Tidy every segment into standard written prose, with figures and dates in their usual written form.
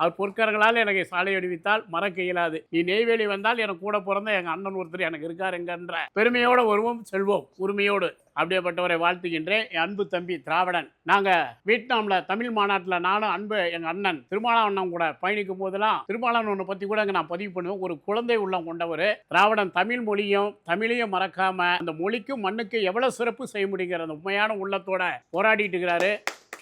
அவர் பொற்கரங்களால் எனக்கு சாலை அணிவித்தால் மறக்க இயலாது. நீ நெய்வேலி வந்தால் எனக்கு கூட பிறந்த எங்க அண்ணன் ஒருத்தர் எனக்கு இருக்கார் என்கின்ற பெருமையோடு வருவோம், செல்வோம் உரிமையோடு. அப்படியேப்பட்டவரை வாழ்த்துகின்றேன். என் அன்பு தம்பி திராவிடன். நாங்க வியட்நாம்ல தமிழ் மாநாட்டில் நானும் அன்பு எங்க அண்ணன் திருமாவளவன் கூட பயணிக்கும் போதெல்லாம் திருமாவளவனை பத்தி கூட நான் பதிவு பண்ணுவேன். ஒரு குழந்தை உள்ளம் கொண்டவர். திராவிடன் தமிழ் மொழியும் தமிழையும் மறக்காம அந்த மொழிக்கும் மண்ணுக்கு எவ்வளவு சிறப்பு செய்ய முடியுங்கிற அந்த உண்மையான உள்ளத்தோட போராடிட்டு இருக்கிறாரு.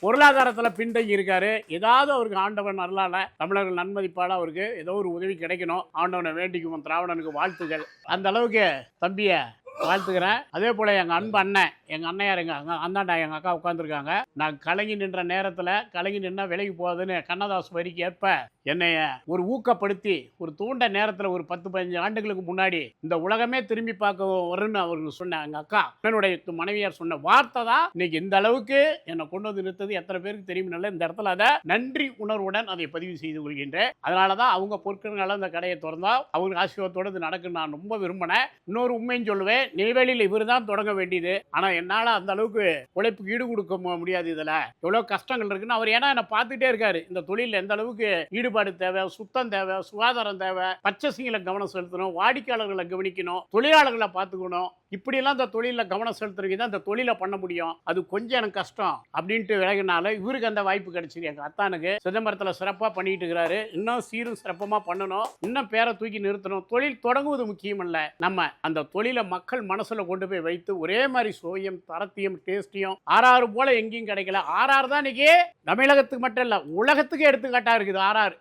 பொருளாதாரத்தில் பின்தங்கி இருக்காரு. ஏதாவது அவருக்கு ஆண்டவன் அருளால தமிழர்கள் நன்மதிப்பால அவருக்கு ஏதோ ஒரு உதவி கிடைக்கணும். ஆண்டவனை வேண்டிக்குவோம். திராவிடனுக்கு வாழ்த்துக்கள். அந்த அளவுக்கு தம்பியை வாழ்த்துக்கிறேன். அதே போல எங்க அன்பு அண்ணன், எங்க அண்ணையார், எங்க அந்தாண்டா எங்க அக்கா உட்காந்துருக்காங்க. நான் கலங்கி நின்ற நேரத்தில் கலங்கி நின்னா விலகி போகுதுன்னு கண்ணதாஸ் வரிக்கு ஏற்ப என்னைய ஒரு ஊக்கப்படுத்தி ஒரு தூண்ட நேரத்தில் ஒரு 10-15 ஆண்டுகளுக்கு முன்னாடி இந்த உலகமே திரும்பி பார்க்க வரும்னு அவருக்கு சொன்னேன். எங்க அக்கா என்னுடைய மனைவியார் சொன்ன வார்த்தை தான் இன்னைக்கு இந்த அளவுக்கு என்னை கொண்டு வந்து நிறுத்தது. எத்தனை பேருக்கு தெரியும்? இந்த இடத்துல அதை நன்றி உணர்வுடன் அதை பதிவு செய்து கொள்கின்றேன். அதனால தான் அவங்க பொருட்களால் இந்த கடையை திறந்தா அவங்க ஆசீர்வாதத்தோடு இது நடக்குன்னு நான் ரொம்ப விரும்பினேன். இன்னொரு உண்மைன்னு சொல்லுவேன், நெய்வேலியில் இவர் தான் தொடங்க வேண்டியது. ஆனால் என்னால் அந்த அளவுக்கு உழைப்புக்கு ஈடு கொடுக்க முடியாது. இதில் எவ்வளோ கஷ்டங்கள் இருக்குன்னு அவர் ஏன்னா என்னை பார்த்துட்டே இருக்காரு. இந்த தொழிலில் எந்த அளவுக்கு ஈடுபாடு தேவை, சுத்தம் தேவை, சுகாதாரம் தேவை, பச்சைசிங்களை கவனம் செலுத்தணும், வாடிக்கையாளர்களை கவனிக்கணும், தொழிலாளர்களை பார்த்துக்கணும். இப்படியெல்லாம் இந்த தொழிலில் கவனம் செலுத்துறதுக்கு தான் இந்த தொழிலை பண்ண முடியும். அது கொஞ்சம் எனக்கு கஷ்டம் அப்படின்ட்டு விலகினால இவருக்கு அந்த வாய்ப்பு கிடைச்சிது. எங்கள் அத்தானுக்கு சிதம்பரத்தில் சிறப்பாக பண்ணிட்டு இருக்கிறாரு. இன்னும் சீரும் சிறப்பமாக பண்ணணும், இன்னும் பேரை தூக்கி நிறுத்தணும். தொழில் தொடங்குவது முக்கியம் இல்லை, நம்ம அந்த தொழிலை மக்கள் மனசுல கொண்டு போய் வைத்து ஒரே மாதிரி சுவையும் தரத்தையும் டேஸ்டியும் ஆர்ஆர் போல எங்கேயும் கிடைக்கல. ஆர்ஆர் தான் இன்னைக்கு தமிழகத்துக்கு மட்டும் இல்லை உலகத்துக்கு எடுத்துக்காட்டா இருக்குது. ஆர்ஆர்